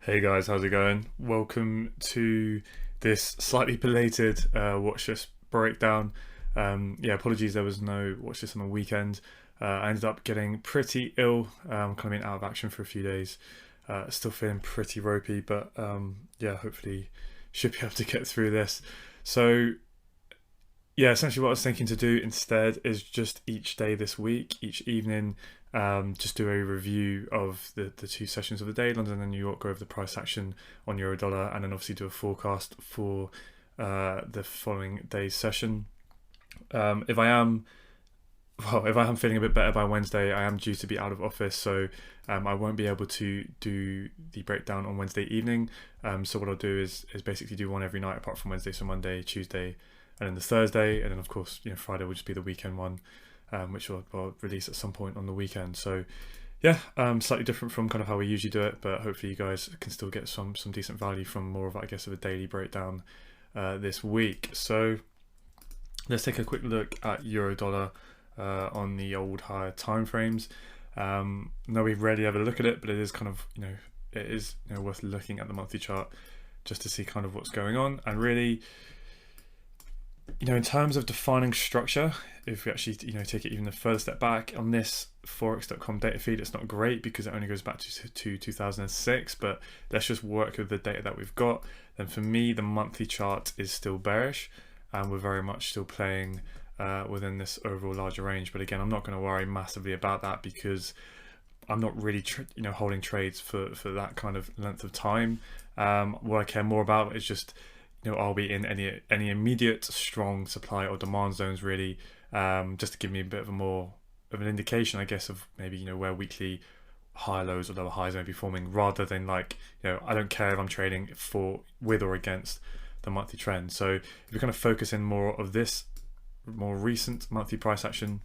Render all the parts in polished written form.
Hey guys, how's it going? Welcome to this slightly belated watch list breakdown. Apologies there was no watch list on the weekend. I ended up getting pretty ill, kind of been out of action for a few days. Still feeling pretty ropey, but hopefully should be able to get through this. So essentially what I was thinking to do instead is just each day this week, each evening, just do a review of the two sessions of the day, London and New York, go over the price action on euro dollar, and then obviously do a forecast for the following day's session. If I am if I am feeling a bit better by Wednesday, I am due to be out of office, so I won't be able to do the breakdown on Wednesday evening. So what I'll do is basically do one every night apart from Wednesday, so Monday, Tuesday, and then the Thursday, and then of course Friday will just be the weekend one, which I'll release at some point on the weekend. So slightly different from kind of how we usually do it, but hopefully you guys can still get some decent value from more of, I guess, of a daily breakdown this week. So let's take a quick look at euro dollar on the old higher time frames. No, we rarely ever look at it, but it is kind of it is worth looking at the monthly chart just to see kind of what's going on. And really, in terms of defining structure, if we actually take it even a further step back on this forex.com data feed, it's not great because it only goes back to 2006, but let's just work with the data that we've got. Then for me, the monthly chart is still bearish, and we're very much still playing within this overall larger range. But again, I'm not going to worry massively about that because I'm not really holding trades for that kind of length of time. What I care more about is just are we in any immediate strong supply or demand zones, really, just to give me a bit of a more of an indication, I guess, of maybe where weekly high lows or lower highs may be forming, rather than I don't care if I'm trading with or against the monthly trend. So if we kind of focus in more of this more recent monthly price action,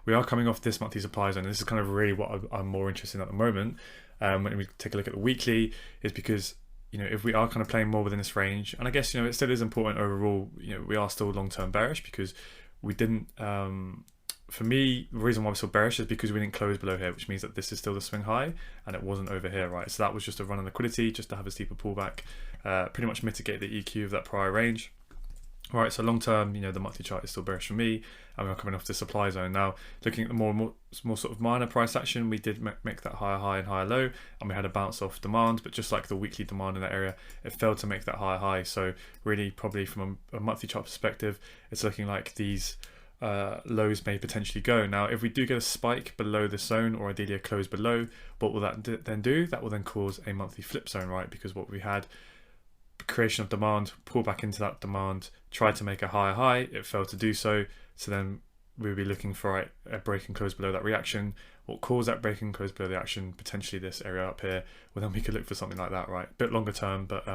we are coming off this monthly supply zone, and this is kind of really what I'm more interested in at the moment. When we take a look at the weekly, is because if we are kind of playing more within this range, and I guess it still is important overall, we are still long-term bearish because we didn't for me, the reason why we're still bearish is because we didn't close below here, which means that this is still the swing high and it wasn't over here, right? So that was just a run on liquidity, just to have a steeper pullback, pretty much mitigate the EQ of that prior range. Right, so long term, the monthly chart is still bearish for me, and we're coming off the supply zone. Now, looking at the more sort of minor price action, we did make that higher high and higher low, and we had a bounce off demand, but just like the weekly demand in that area, it failed to make that higher high. So really, probably from a monthly chart perspective, it's looking like these lows may potentially go. Now, if we do get a spike below the zone, or ideally a close below, what will that then do? That will then cause a monthly flip zone, right? Because what we had, creation of demand, pull back into that demand, tried to make a higher high, it failed to do so. So then we'll be looking for a break and close below that reaction. What caused that break and close below the action? Potentially this area up here. Well, then we could look for something like that, right? A bit longer term, but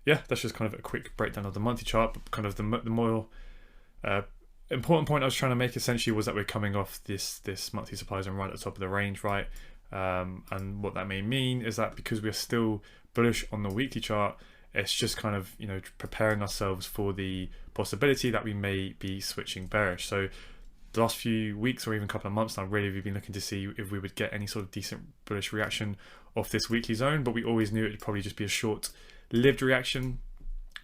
that's just kind of a quick breakdown of the monthly chart. But kind of the more important point I was trying to make essentially was that we're coming off this monthly supply zone right at the top of the range, right? And what that may mean is that because we're still bullish on the weekly chart, it's just kind of preparing ourselves for the possibility that we may be switching bearish. So the last few weeks or even a couple of months now, really, we've been looking to see if we would get any sort of decent bullish reaction off this weekly zone, but we always knew it would probably just be a short-lived reaction.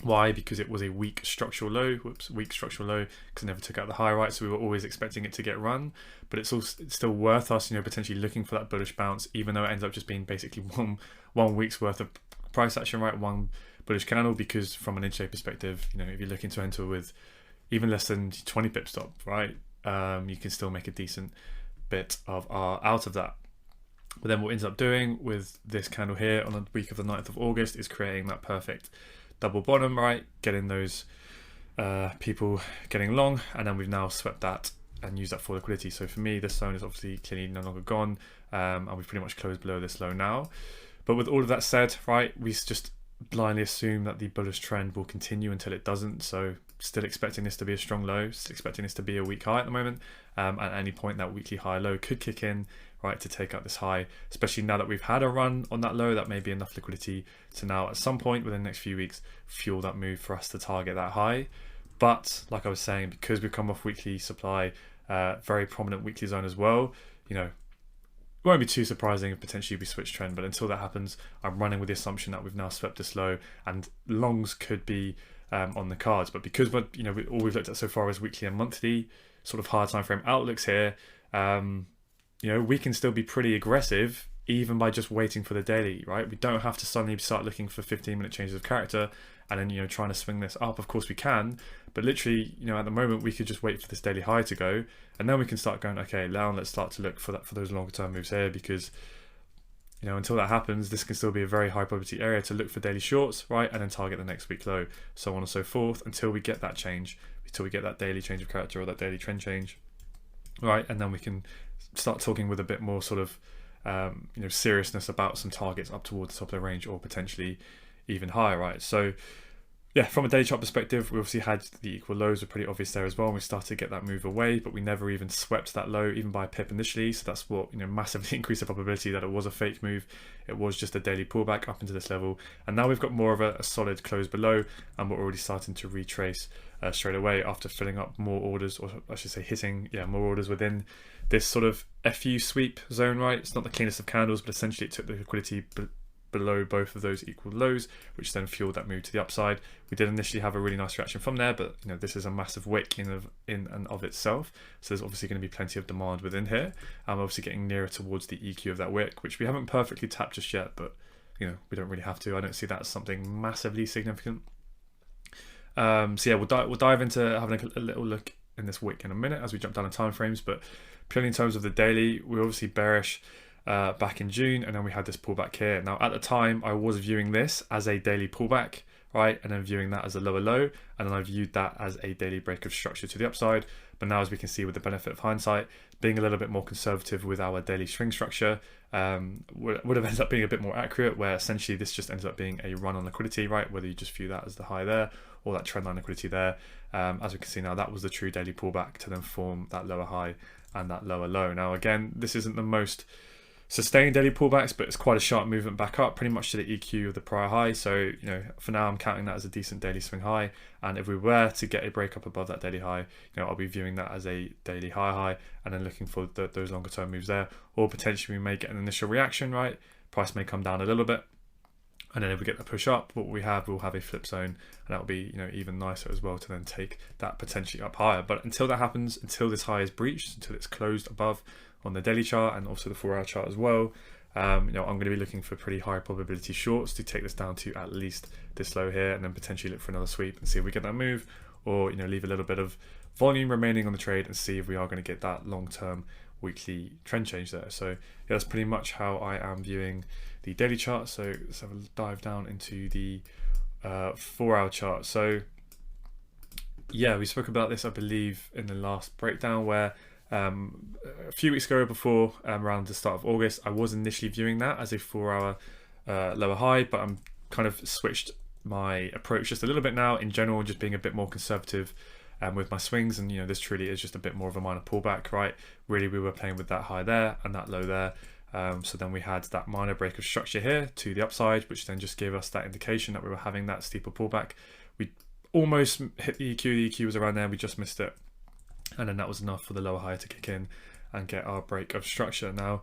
Why? Because it was a weak structural low, because it never took out the high, right? So we were always expecting it to get run, but it's still worth us, potentially looking for that bullish bounce, even though it ends up just being basically one week's worth of price action, right? One bullish candle, because from an intraday perspective, if you're looking to enter with even less than 20 pip stop, right, you can still make a decent bit of R out of that. But then what it ends up doing with this candle here on the week of the 9th of August is creating that perfect double bottom, right, getting those people getting long, and then we've now swept that and used that for liquidity. So for me, this zone is obviously clearly no longer gone, and we've pretty much closed below this low now. But with all of that said, right, we just blindly assume that the bullish trend will continue until it doesn't. So still expecting this to be a strong low, still expecting this to be a weak high at the moment. At any point, that weekly high low could kick in, right, to take out this high, especially now that we've had a run on that low. That may be enough liquidity to now at some point within the next few weeks fuel that move for us to target that high. But like I was saying, because we've come off weekly supply, very prominent weekly zone as well, won't be too surprising if potentially we switch trend, but until that happens, I'm running with the assumption that we've now swept this low, and longs could be on the cards. But because all we've looked at so far is weekly and monthly sort of higher time frame outlooks here, we can still be pretty aggressive even by just waiting for the daily, right? We don't have to suddenly start looking for 15-minute changes of character and then trying to swing this up. Of course we can, but literally at the moment we could just wait for this daily high to go, and then we can start going, okay, now let's start to look for those longer term moves here, because until that happens, this can still be a very high probability area to look for daily shorts, right? And then target the next week low, so on and so forth, until we get that change, until we get that daily change of character or that daily trend change, right? And then we can start talking with a bit more sort of seriousness about some targets up towards the top of the range, or potentially even higher, right? So yeah, from a daily chart perspective, we obviously had the equal lows were pretty obvious there as well, and we started to get that move away, but we never even swept that low even by a pip initially. So that's what massively increased the probability that it was a fake move. It was just a daily pullback up into this level, and now we've got more of a solid close below, and we're already starting to retrace straight away after filling up more orders, or I should say hitting more orders within this sort of FU sweep zone, right? It's not the cleanest of candles, but essentially it took the liquidity below both of those equal lows, which then fueled that move to the upside. We did initially have a really nice reaction from there, but this is a massive wick in and of itself, so there's obviously going to be plenty of demand within here. I'm obviously getting nearer towards the EQ of that wick, which we haven't perfectly tapped just yet, but we don't really have to. I don't see that as something massively significant. So yeah, we'll dive into having a little look in this wick in a minute as we jump down in time frames, but purely in terms of the daily, we're obviously bearish back in June, and then we had this pullback here. Now at the time I was viewing this as a daily pullback, right, and then viewing that as a lower low, and then I viewed that as a daily break of structure to the upside. But now, as we can see with the benefit of hindsight, being a little bit more conservative with our daily swing structure would have ended up being a bit more accurate, where essentially this just ends up being a run on liquidity, right, whether you just view that as the high there or that trend line liquidity there. As we can see now, that was the true daily pullback to then form that lower high and that lower low. Now again, this isn't the most sustained daily pullbacks, but it's quite a sharp movement back up, pretty much to the EQ of the prior high. So for now I'm counting that as a decent daily swing high, and if we were to get a break up above that daily high, I'll be viewing that as a daily high, and then looking for those longer term moves there, or potentially we may get an initial reaction, right? Price may come down a little bit, and then if we get the push up, we'll have a flip zone, and that'll be even nicer as well to then take that potentially up higher. But until that happens, until this high is breached, until it's closed above on the daily chart and also the 4-hour chart as well, I'm going to be looking for pretty high probability shorts to take this down to at least this low here, and then potentially look for another sweep and see if we get that move, or leave a little bit of volume remaining on the trade and see if we are going to get that long-term weekly trend change there. So yeah, that's pretty much how I am viewing the daily chart. So let's have a dive down into the 4-hour chart. So yeah, we spoke about this I believe in the last breakdown, where a few weeks ago, before around the start of August, I was initially viewing that as a 4-hour lower high, but I'm kind of switched my approach just a little bit now in general, just being a bit more conservative with my swings, and this truly is just a bit more of a minor pullback, right? Really, we were playing with that high there and that low there, so then we had that minor break of structure here to the upside, which then just gave us that indication that we were having that steeper pullback. We almost hit the EQ was around there, we just missed it, and then that was enough for the lower high to kick in and get our break of structure. Now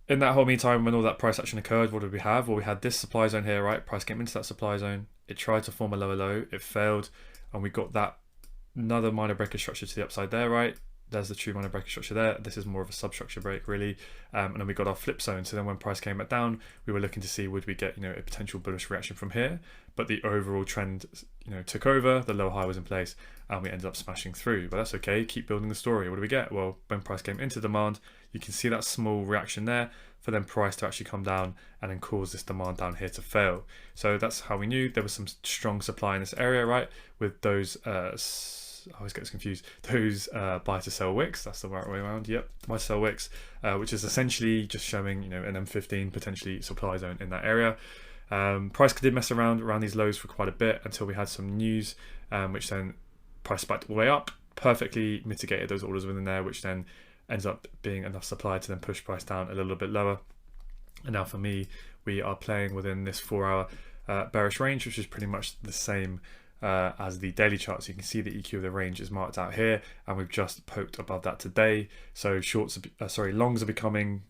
in that whole meantime, when all that price action occurred, what did we have? Well, we had this supply zone here, right? Price came into that supply zone, it tried to form a lower low, it failed, and we got that another minor break of structure to the upside there, right? There's the true minor break of structure there. This is more of a substructure break really, and then we got our flip zone. So then when price came back down, we were looking to see would we get a potential bullish reaction from here, but the overall trend took over, the lower high was in place, and we ended up smashing through. But that's okay, keep building the story. What do we get? Well, when price came into demand, you can see that small reaction there for then price to actually come down and then cause this demand down here to fail. So that's how we knew there was some strong supply in this area, right? With those I always get confused, those buy to sell wicks, that's the right way around, yep, buy to sell wicks, which is essentially just showing an M15 potentially supply zone in that area. Price did mess around these lows for quite a bit until we had some news, which then price spiked all the way up, perfectly mitigated those orders within there, which then ends up being enough supply to then push price down a little bit lower. And now for me, we are playing within this 4-hour bearish range, which is pretty much the same as the daily chart. So you can see the EQ of the range is marked out here, and we've just poked above that today. So longs are becoming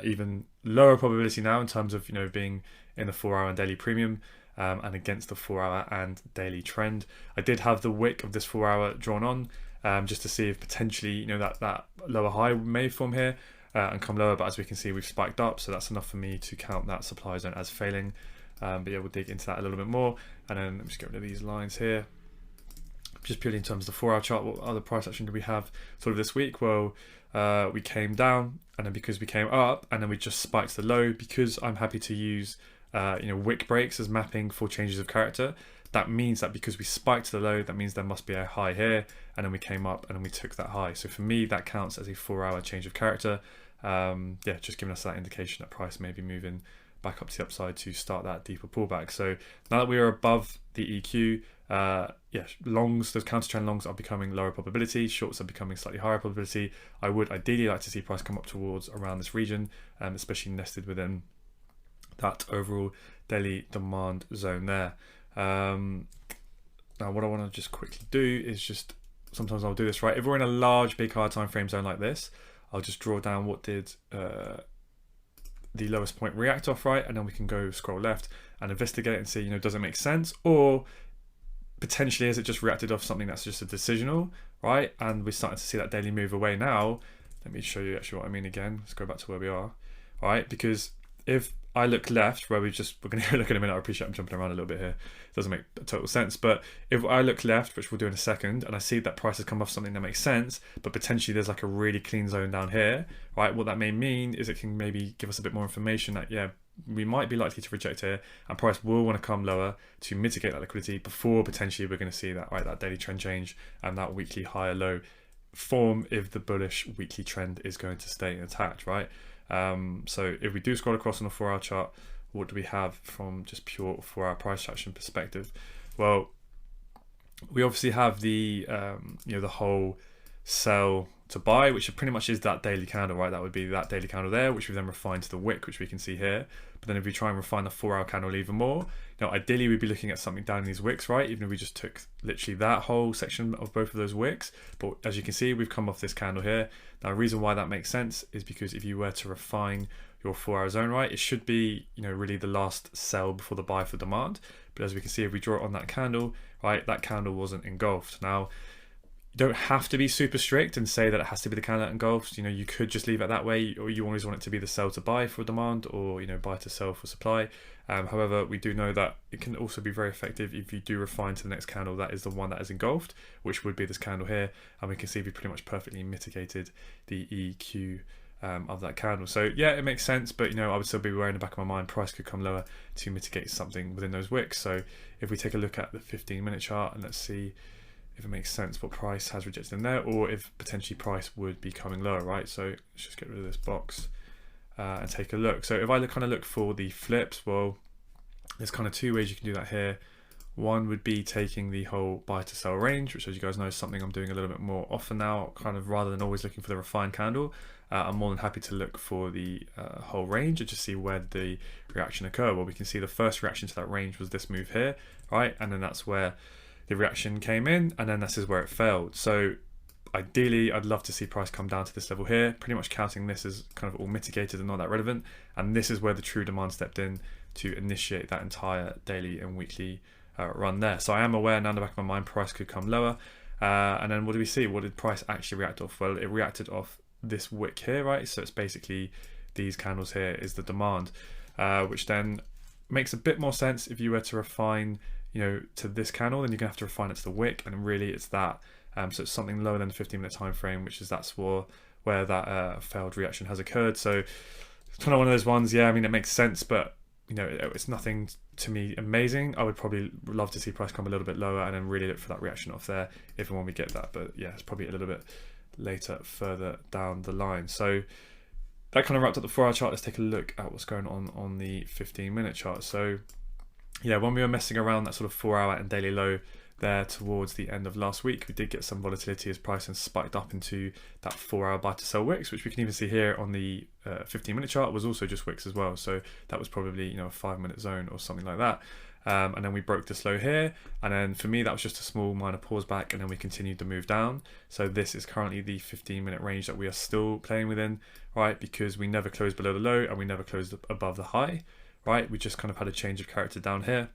even lower probability now in terms of, being in the 4 hour and daily premium, and against the 4 hour and daily trend. I did have the wick of this 4 hour drawn on, just to see if potentially, that lower high may form here, and come lower, but as we can see, we've spiked up, so that's enough for me to count that supply zone as failing. But yeah, we'll dig into that a little bit more, and then let me just get rid of these lines here. Just purely in terms of the 4 hour chart, what other price action did we have sort of this week? Well, we came down, and then because we came up, and then we just spiked the low. Because I'm happy to use wick breaks as mapping for changes of character, that means that because we spiked the low, that means there must be a high here, and then we came up and then we took that high. So for me, that counts as a 4 hour change of character. Just giving us that indication that price may be moving back up to the upside to start that deeper pullback. So now that we are above the EQ, longs, those counter trend longs are becoming lower probability, shorts are becoming slightly higher probability. I would ideally like to see price come up towards around this region, especially nested within that overall daily demand zone there. Now what I want to just quickly do is just, sometimes I'll do this, right? If we're in a large, big, higher time frame zone like this, I'll just draw down what did the lowest point react off, right? And then we can go scroll left and investigate and see, does it make sense? Or potentially, has it just reacted off something that's just a decisional, right? And we're starting to see that daily move away now. Let me show you actually what I mean again. Let's go back to where we are, all right? Because if I look left, where we're going to look in a minute, I appreciate I'm jumping around a little bit here. It doesn't make total sense. But if I look left, which we'll do in a second, and I see that price has come off something that makes sense, but potentially there's like a really clean zone down here, right? What that may mean is it can maybe give us a bit more information that, yeah, we might be likely to reject here, and price will want to come lower to mitigate that liquidity before potentially we're going to see that, right, that daily trend change and that weekly higher low form if the bullish weekly trend is going to stay intact, right? So if we do scroll across on a 4 hour chart, what do we have from just pure 4 hour price action perspective? Well, we obviously have the the whole sell to buy, which pretty much is that daily candle, right? That would be that daily candle there, which we then refine to the wick, which we can see here. But then if we try and refine the 4 hour candle even more, ideally we'd be looking at something down in these wicks, right? Even if we just took literally that whole section of both of those wicks. But as you can see, we've come off this candle here. Now, the reason why that makes sense is because if you were to refine your 4 hour zone, right, it should be, really the last sell before the buy for demand. But as we can see, if we draw it on that candle, right, that candle wasn't engulfed. Now, you don't have to be super strict and say that it has to be the candle that engulfs. You could just leave it that way, or you always want it to be the sell to buy for demand, or buy to sell for supply. However, we do know that it can also be very effective if you do refine to the next candle that is the one that is engulfed, which would be this candle here, and we can see we pretty much perfectly mitigated the EQ of that candle. So yeah, it makes sense, but I would still be aware in the back of my mind price could come lower to mitigate something within those wicks. So if we take a look at the 15-minute chart and let's see if it makes sense what price has rejected in there, or if potentially price would be coming lower, right? So let's just get rid of this box and take a look. So if I look for the flips, well, there's kind of two ways you can do that here. One would be taking the whole buy to sell range, which, as you guys know, is something I'm doing a little bit more often now, kind of rather than always looking for the refined candle. I'm more than happy to look for the whole range and just see where the reaction occurred. Well, we can see the first reaction to that range was this move here, right? And then that's where the reaction came in, and then this is where it failed. So ideally, I'd love to see price come down to this level here, pretty much counting this as kind of all mitigated and not that relevant. And this is where the true demand stepped in to initiate that entire daily and weekly run there. So I am aware now in the back of my mind price could come lower. And then what do we see? What did price actually react off? Well, it reacted off this wick here, right? So it's basically these candles here is the demand, which then makes a bit more sense if you were to refine to this candle, then you're gonna have to refine it to the wick, and really it's that. So it's something lower than the 15-minute time frame, which is where that failed reaction has occurred. So it's kind of one of those ones. Yeah, I mean, it makes sense, but it's nothing to me amazing. I would probably love to see price come a little bit lower and then really look for that reaction off there if and when we get that. But yeah, it's probably a little bit later, further down the line. So that kind of wrapped up the 4 hour chart. Let's take a look at what's going on the 15-minute chart. So yeah, when we were messing around that sort of 4 hour and daily low there towards the end of last week. We did get some volatility as pricing spiked up into that 4-hour buy to sell wicks, which we can even see here on the 15-minute chart was also just wicks as well. So that was probably, a 5-minute zone or something like that. And then we broke this low here, and then for me that was just a small minor pause back, and then we continued to move down. So this is currently the 15-minute range that we are still playing within, right? Because we never closed below the low and we never closed above the high, right? We just kind of had a change of character down here.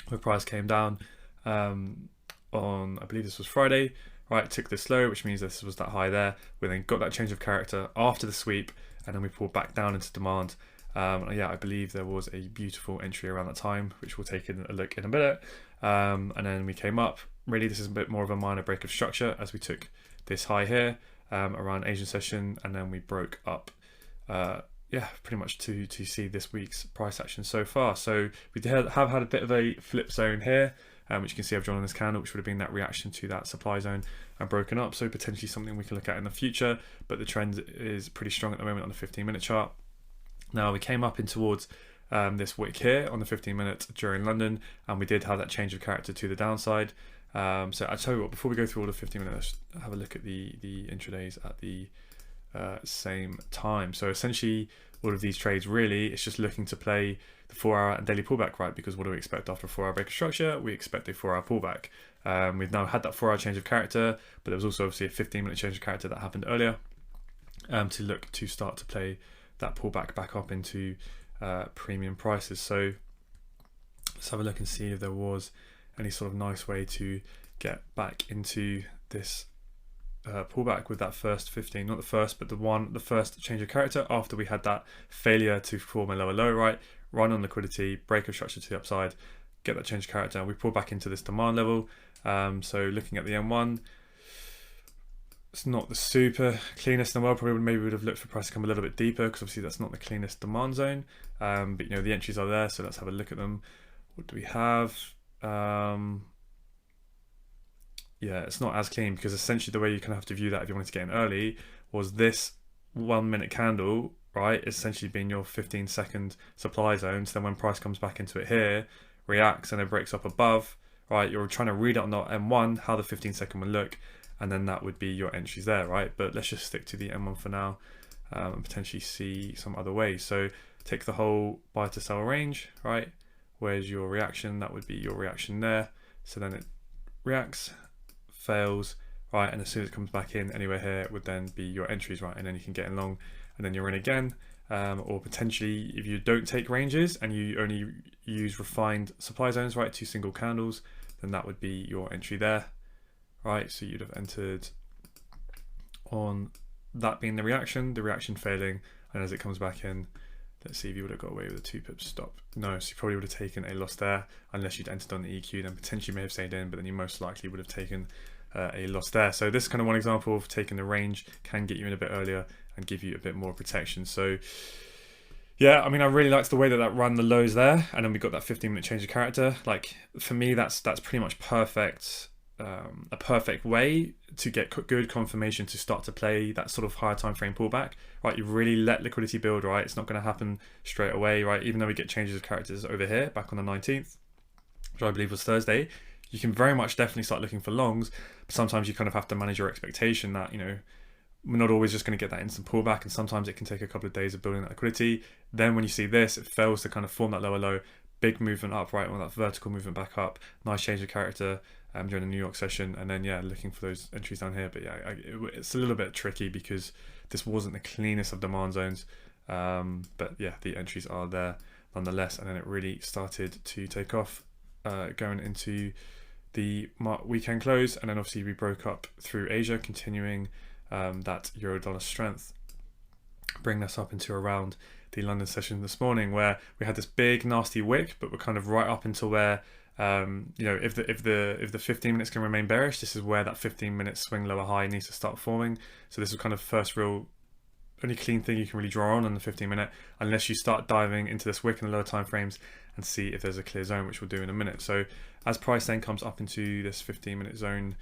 The price came down on, I believe this was Friday, right? Took this low, which means this was that high there. We then got that change of character after the sweep, and then we pulled back down into demand. I believe there was a beautiful entry around that time, which we'll take a look in a minute. And then we came up. Really, this is a bit more of a minor break of structure as we took this high here around Asian session, and then we broke up. Pretty much to see this week's price action so far. So we have had a bit of a flip zone here, which you can see I've drawn on this candle, which would have been that reaction to that supply zone and broken up. So potentially something we can look at in the future, but the trend is pretty strong at the moment on the 15-minute chart. Now we came up in towards this wick here on the 15-minute during London, and we did have that change of character to the downside. So I'll tell you what, before we go through all the 15 minutes, let's have a look at the intradays at the same time. So essentially all of these trades really, it's just looking to play the 4-hour and daily pullback, right? Because what do we expect after a 4-hour break of structure? We expect a 4-hour pullback. We've now had that 4-hour change of character, but there was also obviously a 15-minute change of character that happened earlier to look to start to play that pullback back up into premium prices. So let's have a look and see if there was any sort of nice way to get back into this pullback with that first 15, not the first, but the first change of character after we had that failure to form a lower low, right? Run on liquidity, break of structure to the upside, get that change of character. We pull back into this demand level. So looking at the M1, it's not the super cleanest in the world. Probably maybe would have looked for price to come a little bit deeper, because obviously that's not the cleanest demand zone. But the entries are there, so let's have a look at them. What do we have? It's not as clean, because essentially the way you kind of have to view that if you wanted to get in early was this 1-minute candle, right? Essentially being your 15-second supply zone. So then when price comes back into it here, reacts and it breaks up above, right? You're trying to read it on the M1 how the 15-second would look, and then that would be your entries there, right? But let's just stick to the M1 for now and potentially see some other ways. So take the whole buy to sell range, right? Where's your reaction? That would be your reaction there. So then it reacts, fails, right? And as soon as it comes back in anywhere here would then be your entries, right? And then you can get in long, and then you're in again. Or potentially if you don't take ranges and you only use refined supply zones, right? 2 single candles, then that would be your entry there. Right, so you'd have entered on that being the reaction failing, and as it comes back in, let's see if you would have got away with a 2-pip stop. No, so you probably would have taken a loss there, unless you'd entered on the EQ, then potentially may have stayed in, but then you most likely would have taken a loss there. So this is kind of one example of taking the range can get you in a bit earlier and give you a bit more protection. So yeah, I mean, I really liked the way that ran the lows there, and then we got that 15-minute change of character. Like for me, that's pretty much perfect. A perfect way to get good confirmation to start to play that sort of higher time frame pullback, right? You really let liquidity build, right? It's not going to happen straight away, right? Even though we get changes of characters over here back on the 19th, which I believe was Thursday, you can very much definitely start looking for longs, but sometimes you kind of have to manage your expectation that, we're not always just going to get that instant pullback, and sometimes it can take a couple of days of building that liquidity. Then when you see this, it fails to kind of form that lower low, big movement up, right? Well, that vertical movement back up, nice change of character during the New York session, and then looking for those entries down here. But it's a little bit tricky because this wasn't the cleanest of demand zones, but the entries are there nonetheless. And then it really started to take off going into the weekend close, and then obviously we broke up through Asia, continuing that euro dollar strength, bringing us up into around the London session this morning, where we had this big nasty wick, but we're kind of right up until where if the 15 minutes can remain bearish, this is where that 15-minute swing lower high needs to start forming. So this is kind of first real only clean thing you can really draw on the 15-minute, unless you start diving into this wick in the lower time frames and see if there's a clear zone, which we'll do in a minute. So as price then comes up into this 15-minute zone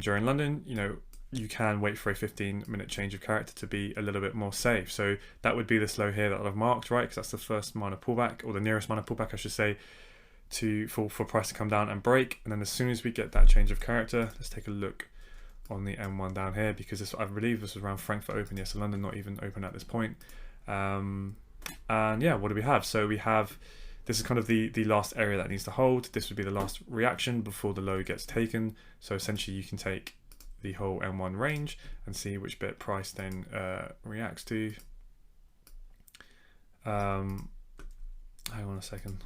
during London, you can wait for a 15-minute change of character to be a little bit more safe. So that would be this low here that I've marked, right? Because that's the first minor pullback, or the nearest minor pullback, I should say, for price to come down and break. And then as soon as we get that change of character, let's take a look on the M1 down here, because this, I believe this was around Frankfurt Open. Yes, so London not even open at this point. And yeah, what do we have? So we have, this is kind of the last area that needs to hold. This would be the last reaction before the low gets taken. So essentially you can take the whole M1 range and see which bit price then reacts to. Hang on a second.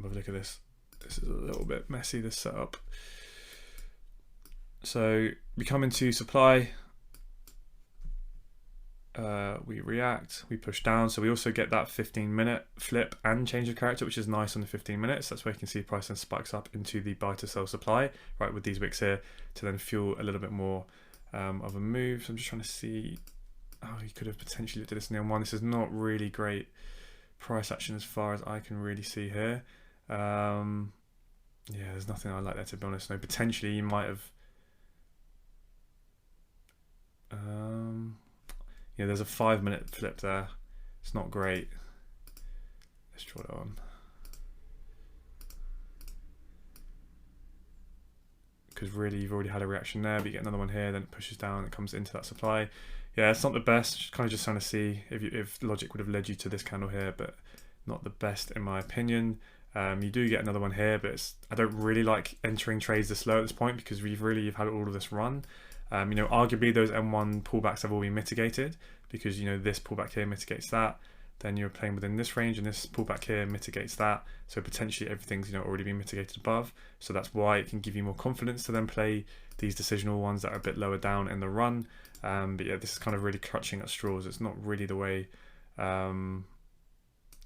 Have a look at this. This is a little bit messy, this setup. So we come into supply, we react, we push down. So we also get that 15-minute flip and change of character, which is nice on the 15 minutes. That's where you can see price then spikes up into the buy to sell supply, right, with these wicks here to then fuel a little bit more of a move. So I'm just trying to see how you could have potentially looked at this in the M1. This is not really great price action as far as I can really see here. Yeah, there's nothing I like there, to be honest. No, potentially you might have. Yeah, there's a 5-minute flip there. It's not great. Let's draw it on. Because really, you've already had a reaction there, but you get another one here, then it pushes down, it comes into that supply. Yeah, it's not the best. Kind of just trying to see if logic would have led you to this candle here, but not the best in my opinion. You do get another one here, but I don't really like entering trades this low at this point, because you've had all of this run. You know, arguably those M1 pullbacks have all been mitigated, because, you know, this pullback here mitigates that. Then you're playing within this range, and this pullback here mitigates that. So potentially everything's, you know, already been mitigated above. So that's why it can give you more confidence to then play these decisional ones that are a bit lower down in the run. But yeah, this is kind of really clutching at straws. It's not really the way, yeah,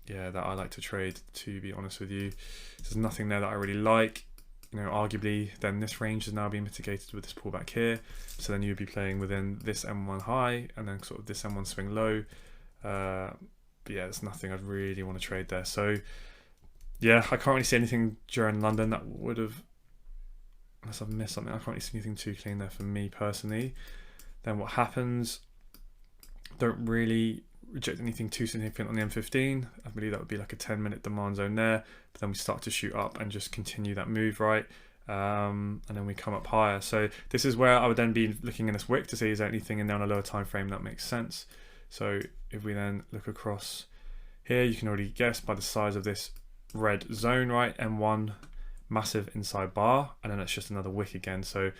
that I like to trade, to be honest with you. There's nothing there that I really like. You know, arguably then this range has now been mitigated with this pullback here. So then you'd be playing within this M1 high and then sort of this M1 swing low. But yeah, there's nothing I'd really want to trade there. So yeah, I can't really see anything during London that would have, unless I've missed something, I can't really see anything too clean there for me personally. Then what happens, don't really reject anything too significant on the M15. I believe that would be like a 10-minute demand zone there, but then we start to shoot up and just continue that move, right? And then we come up higher. So this is where I would then be looking in this wick to see is there anything in there on a lower time frame that makes sense. So if we then look across here, you can already guess by the size of this red zone, right? M1, massive inside bar, and then it's just another wick again. So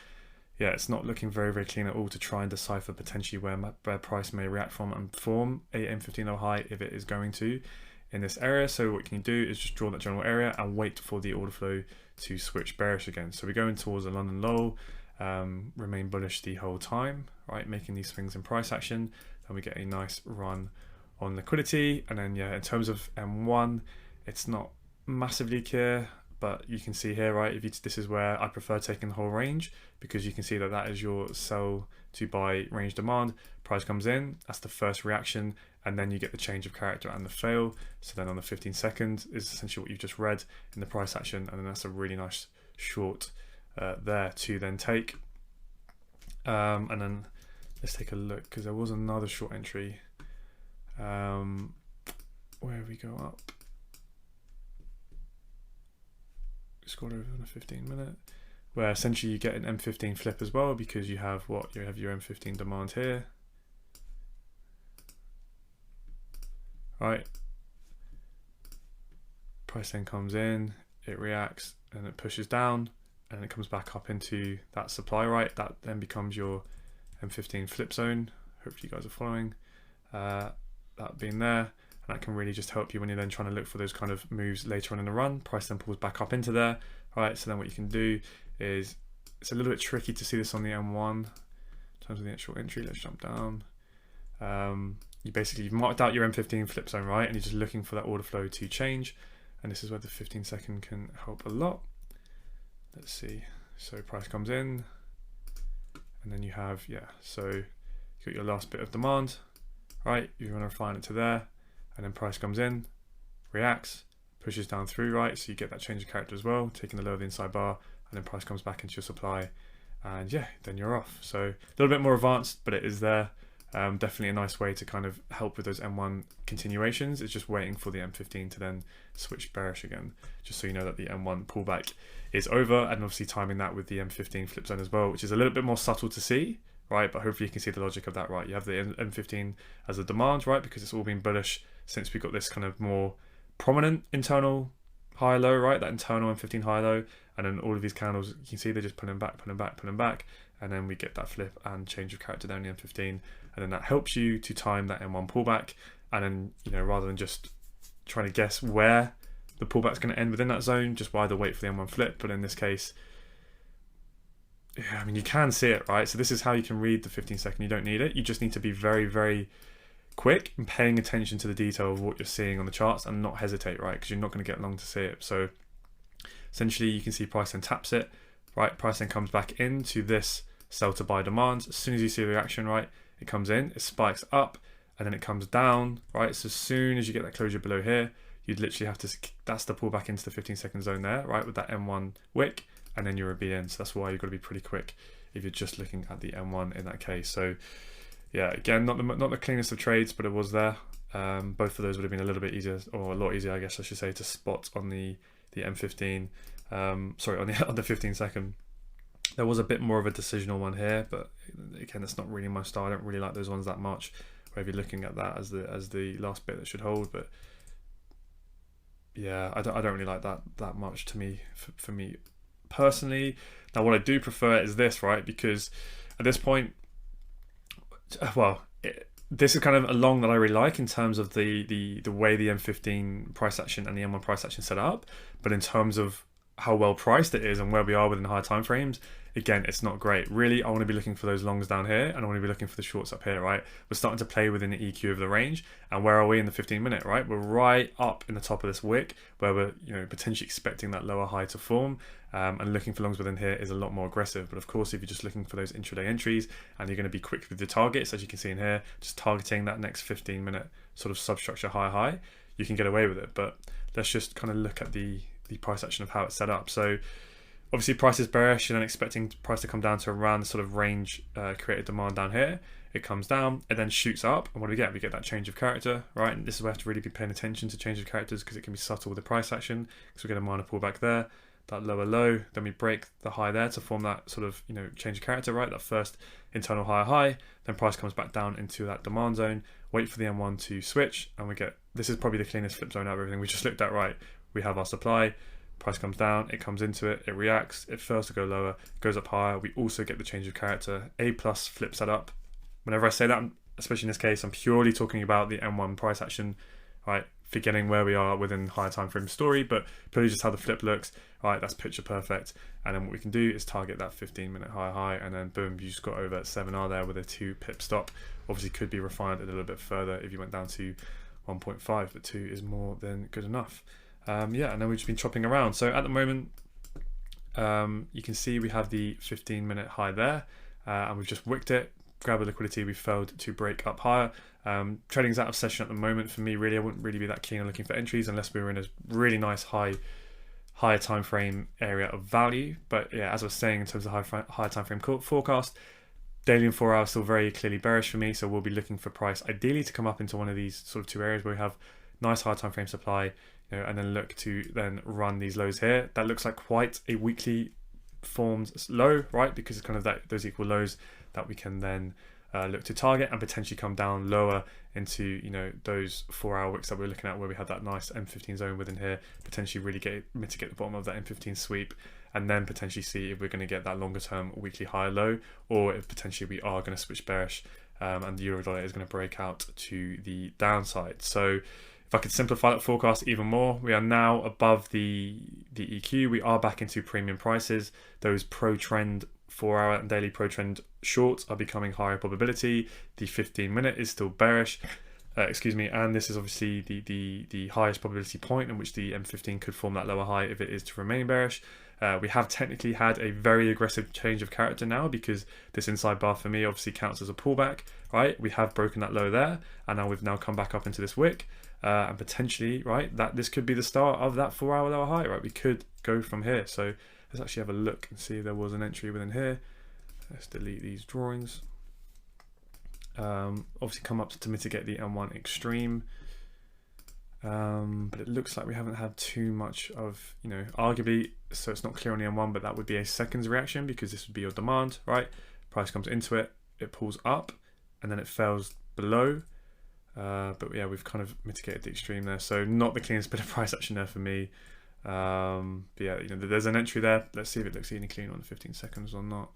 yeah, it's not looking very, very clean at all to try and decipher potentially where price may react from and form a M15 low high if it is going to in this area. So what you can do is just draw that general area and wait for the order flow to switch bearish again. So we're going towards a London low, remain bullish the whole time, right? Making these swings in price action. Then we get a nice run on liquidity. And then yeah, in terms of M1, it's not massively clear. But you can see here, right, this is where I prefer taking the whole range, because you can see that that is your sell to buy range demand. Price comes in, that's the first reaction, and then you get the change of character and the fail. So then on the 15 seconds is essentially what you've just read in the price action, and then that's a really nice short there to then take. And then let's take a look, because there was another short entry. Where we go up. Scored over on a 15-minute, where essentially you get an M15 flip as well, because you have what, you have your M15 demand here, right? Price then comes in, it reacts, and it pushes down, and it comes back up into that supply, right? That then becomes your M15 flip zone. Hopefully you guys are following that being there. And that can really just help you when you're then trying to look for those kind of moves later on in the run. Price then pulls back up into there. All right, so then what you can do is, it's a little bit tricky to see this on the M1 in terms of the actual entry. Let's jump down. You've marked out your M15 flip zone, right? And you're just looking for that order flow to change. And this is where the 15-second can help a lot. Let's see. So price comes in, and then you have, yeah, so you got your last bit of demand, right? You want to refine it to there. And then price comes in, reacts, pushes down through, right? So you get that change of character as well, taking the low of the inside bar, and then price comes back into your supply, and yeah, then you're off. So a little bit more advanced, but it is there. Definitely a nice way to kind of help with those M1 continuations. It's just waiting for the M15 to then switch bearish again, just so you know that the M1 pullback is over, and obviously timing that with the M15 flip zone as well, which is a little bit more subtle to see, right? But hopefully you can see the logic of that, right? You have the M15 as a demand, right? Because it's all been bullish since we got this kind of more prominent internal high low, right? That internal M15 high low, and then all of these candles, you can see they're just pulling back, and then we get that flip and change of character down the M15, and then that helps you to time that M1 pullback. And then, you know, rather than just trying to guess where the pullback's going to end within that zone, just either wait for the M1 flip. But in this case, yeah, I mean, you can see it, right? So this is how you can read the 15-second. You don't need it. You just need to be very, very quick and paying attention to the detail of what you're seeing on the charts and not hesitate, right? Because you're not going to get long to see it. So essentially, you can see price then taps it, right? Price then comes back into this sell to buy demand. As soon as you see the reaction, right, it comes in, it spikes up, and then it comes down, right? So as soon as you get that closure below here, you'd literally have to, that's the pullback into the 15-second zone there, right, with that M1 wick, and then you're a B in. So that's why you've got to be pretty quick if you're just looking at the M1 in that case. So yeah, again, not the cleanest of trades, but it was there. Both of those would have been a little bit easier, or a lot easier, I guess I should say, to spot on the M15. Sorry, on the 15-second. There was a bit more of a decisional one here, but again, that's not really my style. I don't really like those ones that much, where if you're looking at that as the last bit that should hold. But yeah, I don't really like that much to me, for me personally. Now, what I do prefer is this, right? Because at this point, well, this is kind of a long that I really like in terms of the way the M15 price action and the M1 price action set up, but in terms of how well priced it is and where we are within higher time frames, again, it's not great. Really, I want to be looking for those longs down here, and I want to be looking for the shorts up here, right? We're starting to play within the EQ of the range, and where are we in the 15-minute, right? We're right up in the top of this wick, where we're, you know, potentially expecting that lower high to form, and looking for longs within here is a lot more aggressive. But of course, if you're just looking for those intraday entries, and you're going to be quick with the targets, as you can see in here, just targeting that next 15-minute sort of substructure high, you can get away with it. But let's just kind of look at the price action of how it's set up. So obviously price is bearish, and then expecting price to come down to around the sort of range created demand down here. It comes down, it then shoots up, and what do we get? We get that change of character, right? And this is where we have to really be paying attention to change of characters, because it can be subtle with the price action. So we get a minor pullback there, that lower low, then we break the high there to form that sort of, you know, change of character, right? That first internal high, then price comes back down into that demand zone, wait for the M1 to switch, and we get, this is probably the cleanest flip zone out of everything we just looked at, right? We have our supply, price comes down, it comes into it, it reacts, it fails to go lower, goes up higher. We also get the change of character. A plus flips that up. Whenever I say that, especially in this case, I'm purely talking about the M1 price action, right? Forgetting where we are within higher time frame story, but purely just how the flip looks, right? That's picture perfect. And then what we can do is target that 15-minute high, and then boom, you just got over 7R there with a 2-pip stop. Obviously could be refined a little bit further if you went down to 1.5, but 2 is more than good enough. Yeah, and then we've just been chopping around. So at the moment, you can see we have the 15-minute high there, and we've just wicked it, grabbed the liquidity, we failed to break up higher. Trading's out of session at the moment. For me, really, I wouldn't really be that keen on looking for entries unless we were in a really nice higher time frame area of value. But yeah, as I was saying, in terms of higher time frame forecast, daily and 4 hours still very clearly bearish for me. So we'll be looking for price ideally to come up into one of these sort of two areas where we have nice higher time frame supply, you know, and then look to then run these lows here. That looks like quite a weakly formed low, right? Because it's kind of those equal lows that we can then look to target and potentially come down lower into, you know, those 4-hour wicks that we're looking at, where we have that nice M15 zone within here, potentially really mitigate the bottom of that M15 sweep, and then potentially see if we're going to get that longer term weekly high low, or if potentially we are going to switch bearish, and the euro dollar is going to break out to the downside. So if I could simplify that forecast even more, we are now above the EQ. We are back into premium prices. Those pro trend 4-hour and daily pro trend shorts are becoming higher probability. The 15-minute is still bearish, and this is obviously the highest probability point in which the M15 could form that lower high if it is to remain bearish. We have technically had a very aggressive change of character now, because this inside bar for me obviously counts as a pullback, right? We have broken that low there, and now we've come back up into this wick, and potentially, right, that this could be the start of that 4-hour lower high, right? We could go from here. So let's actually have a look and see if there was an entry within here. Let's delete these drawings. Obviously come up to mitigate the M1 extreme. But it looks like we haven't had too much of, arguably, so it's not clear on the M1, but that would be a seconds reaction because this would be your demand, right? Price comes into it, it pulls up, and then it fails below. But yeah, we've kind of mitigated the extreme there. So not the cleanest bit of price action there for me. But yeah, there's an entry there. Let's see if it looks any clean on 15 seconds or not.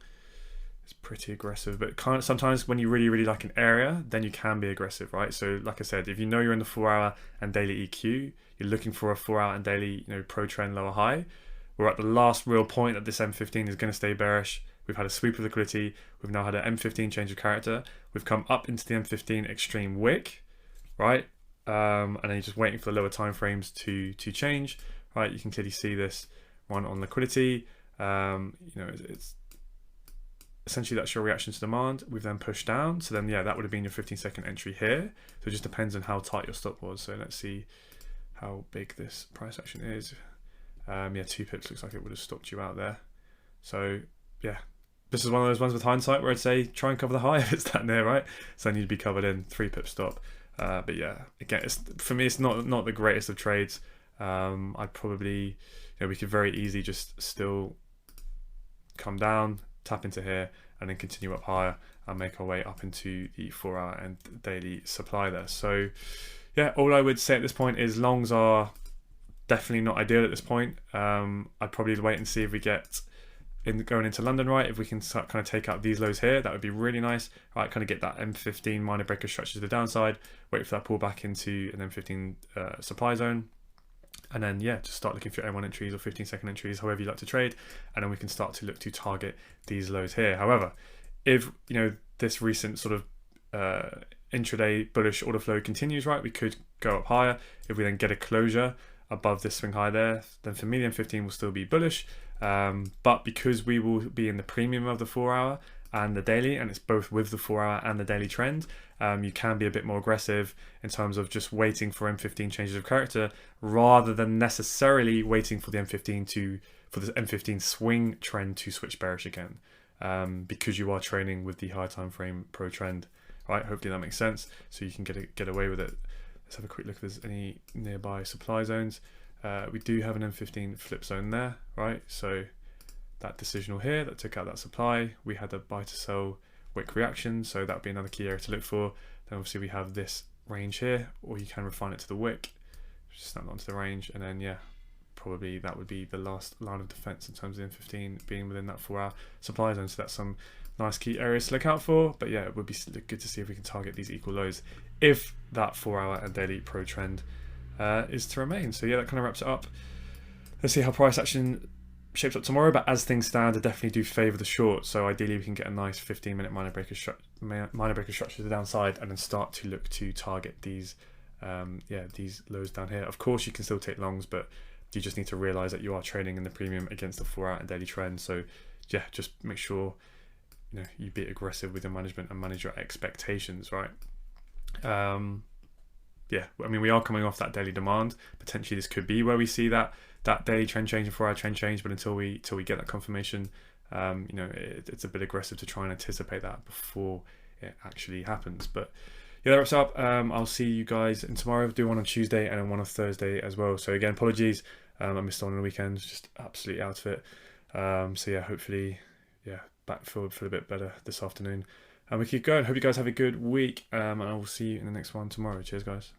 It's pretty aggressive, but kind of sometimes when you really, really like an area, then you can be aggressive, right? So like I said, if you know you're in the 4-hour and daily EQ, you're looking for a 4-hour and daily, pro trend lower high. We're at the last real point that this M15 is going to stay bearish. We've had a sweep of liquidity. We've now had an M15 change of character. We've come up into the M15 extreme wick, right? And then you're just waiting for the lower time frames to change, right? You can clearly see this one on liquidity. It's essentially that's your reaction to demand. We've then pushed down. So then, yeah, that would have been your 15-second entry here. So it just depends on how tight your stop was. So let's see how big this price action is. Yeah, 2 pips looks like it would have stopped you out there. So yeah, this is one of those ones with hindsight where I'd say try and cover the high if it's that near, right? So then you'd be covered in 3 pip stop. But yeah, again, for me, it's not the greatest of trades. I'd probably, we could very easily just still come down, tap into here, and then continue up higher and make our way up into the 4-hour and daily supply there. So yeah, all I would say at this point is longs are definitely not ideal at this point. I'd probably wait and see if we get going into London, right? If we can start kind of take out these lows here, that would be really nice, right? Kind of get that M15 minor breaker structure to the downside, wait for that pullback into an M15 supply zone. And then, yeah, just start looking for M1 entries or 15-second entries, however you like to trade. And then we can start to look to target these lows here. However, if, this recent sort of intraday bullish order flow continues, right, we could go up higher. If we then get a closure above this swing high there, then for me, the M15 will still be bullish. But because we will be in the premium of the 4-hour and the daily, and it's both with the 4-hour and the daily trend, you can be a bit more aggressive in terms of just waiting for M15 changes of character rather than necessarily waiting for the for the M15 swing trend to switch bearish again, because you are trading with the high time frame pro trend, right? Hopefully that makes sense. So you can get away with it. Let's have a quick look if there's any nearby supply zones. We do have an M15 flip zone there, right? So that decisional here that took out that supply, we had a buy to sell wick reaction, so that would be another key area to look for. Then obviously we have this range here, or you can refine it to the wick, just snap onto the range, and then yeah, probably that would be the last line of defense in terms of the M15 being within that 4-hour supply zone. So that's some nice key areas to look out for. But yeah, it would be good to see if we can target these equal lows if that 4-hour and daily pro trend is to remain. So yeah, that kind of wraps it up. Let's see how price action shapes up tomorrow, but as things stand, I definitely do favour the short. So ideally we can get a nice 15-minute minor breaker structure to the downside and then start to look to target these these lows down here. Of course you can still take longs, but you just need to realise that you are trading in the premium against the 4-hour and daily trend. So yeah, just make sure you be aggressive with your management and manage your expectations, right? Yeah, I mean, we are coming off that daily demand. Potentially this could be where we see that daily trend change and 4-hour trend change, but until we get that confirmation, it's a bit aggressive to try and anticipate that before it actually happens. But yeah, that wraps up. I'll see you guys in tomorrow. I'll do one on Tuesday and then one on Thursday as well. So again, apologies, I missed on the weekend, just absolutely out of it. So yeah, hopefully, back feel a bit better this afternoon. And we keep going. Hope you guys have a good week, and I will see you in the next one tomorrow. Cheers, guys.